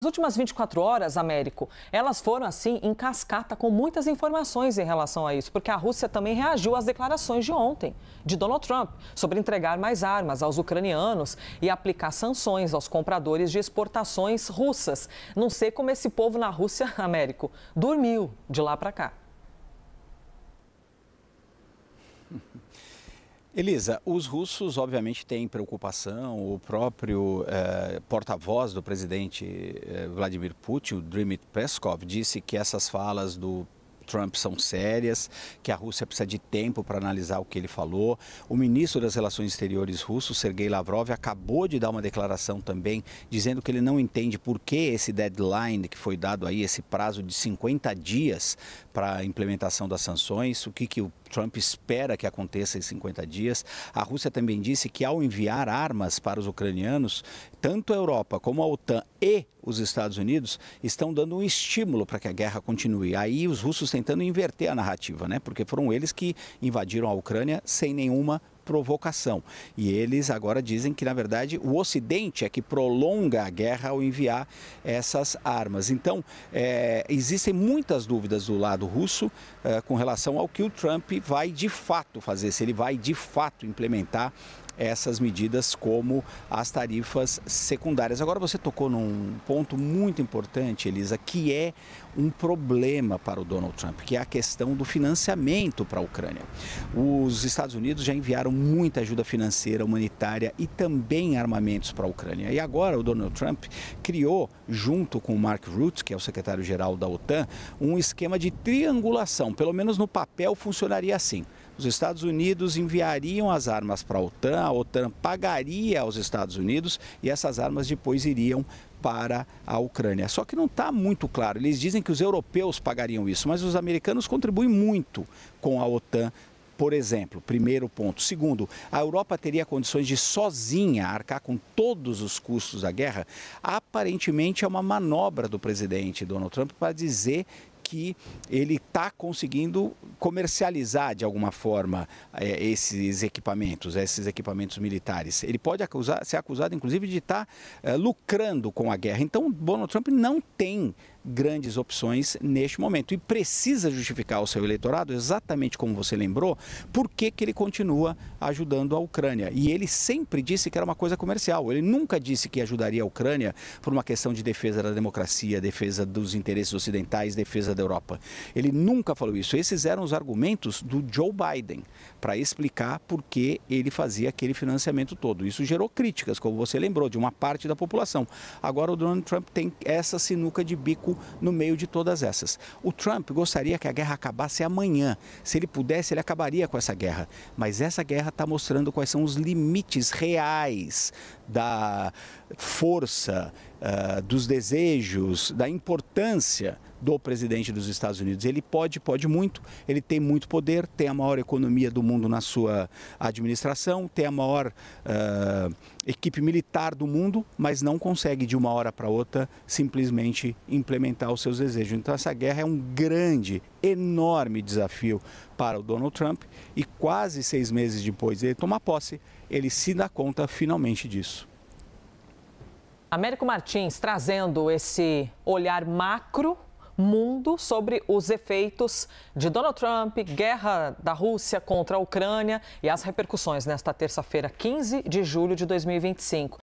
Nas últimas 24 horas, Américo, elas foram assim em cascata com muitas informações em relação a isso, porque a Rússia também reagiu às declarações de ontem de Donald Trump sobre entregar mais armas aos ucranianos e aplicar sanções aos compradores de exportações russas. Não sei como esse povo na Rússia, Américo, dormiu de lá para cá. Elisa, os russos obviamente têm preocupação. O próprio porta-voz do presidente Vladimir Putin, o Dmitry Peskov, disse que essas falas do Trump são sérias, que a Rússia precisa de tempo para analisar o que ele falou. O ministro das Relações Exteriores russo, Sergei Lavrov, acabou de dar uma declaração também, dizendo que ele não entende por que esse deadline que foi dado aí, esse prazo de 50 dias para a implementação das sanções, o que o Trump espera que aconteça em 50 dias. A Rússia também disse que ao enviar armas para os ucranianos, tanto a Europa como a OTAN e os Estados Unidos estão dando um estímulo para que a guerra continue. Aí os russos tentando inverter a narrativa, né? Porque foram eles que invadiram a Ucrânia sem nenhuma provocação. E eles agora dizem que, na verdade, o Ocidente é que prolonga a guerra ao enviar essas armas. Então, existem muitas dúvidas do lado russo com relação ao que o Trump vai de fato fazer, se ele vai de fato implementar essas medidas como as tarifas secundárias. Agora você tocou num ponto muito importante, Elisa, que é um problema para o Donald Trump, que é a questão do financiamento para a Ucrânia. Os Estados Unidos já enviaram muita ajuda financeira, humanitária e também armamentos para a Ucrânia. E agora o Donald Trump criou, junto com o Mark Rutte, que é o secretário-geral da OTAN, um esquema de triangulação. Pelo menos no papel funcionaria assim. Os Estados Unidos enviariam as armas para a OTAN pagaria aos Estados Unidos e essas armas depois iriam para a Ucrânia. Só que não está muito claro. Eles dizem que os europeus pagariam isso, mas os americanos contribuem muito com a OTAN, por exemplo. Primeiro ponto. Segundo, a Europa teria condições de sozinha arcar com todos os custos da guerra? Aparentemente é uma manobra do presidente Donald Trump para dizer que ele está conseguindo comercializar de alguma forma esses equipamentos militares. Ele pode ser acusado, inclusive, de estar lucrando com a guerra. Então, Donald Trump não tem grandes opções neste momento e precisa justificar ao seu eleitorado, exatamente como você lembrou, por que ele continua ajudando a Ucrânia. E ele sempre disse que era uma coisa comercial. Ele nunca disse que ajudaria a Ucrânia por uma questão de defesa da democracia, defesa dos interesses ocidentais, defesa da Europa. Ele nunca falou isso. Esses eram os argumentos do Joe Biden para explicar por que ele fazia aquele financiamento todo. Isso gerou críticas, como você lembrou, de uma parte da população. Agora o Donald Trump tem essa sinuca de bico no meio de todas essas. O Trump gostaria que a guerra acabasse amanhã. Se ele pudesse, ele acabaria com essa guerra. Mas essa guerra está mostrando quais são os limites reais da força, dos desejos, da importância do presidente dos Estados Unidos. Ele pode muito, ele tem muito poder, tem a maior economia do mundo na sua administração, tem a maior equipe militar do mundo, mas não consegue de uma hora para outra simplesmente implementar os seus desejos. Então essa guerra é um grande, enorme desafio para o Donald Trump e quase 6 meses depois de ele tomar posse, ele se dá conta finalmente disso. Américo Martins trazendo esse olhar macro mundo sobre os efeitos de Donald Trump, guerra da Rússia contra a Ucrânia e as repercussões nesta terça-feira, 15 de julho de 2025.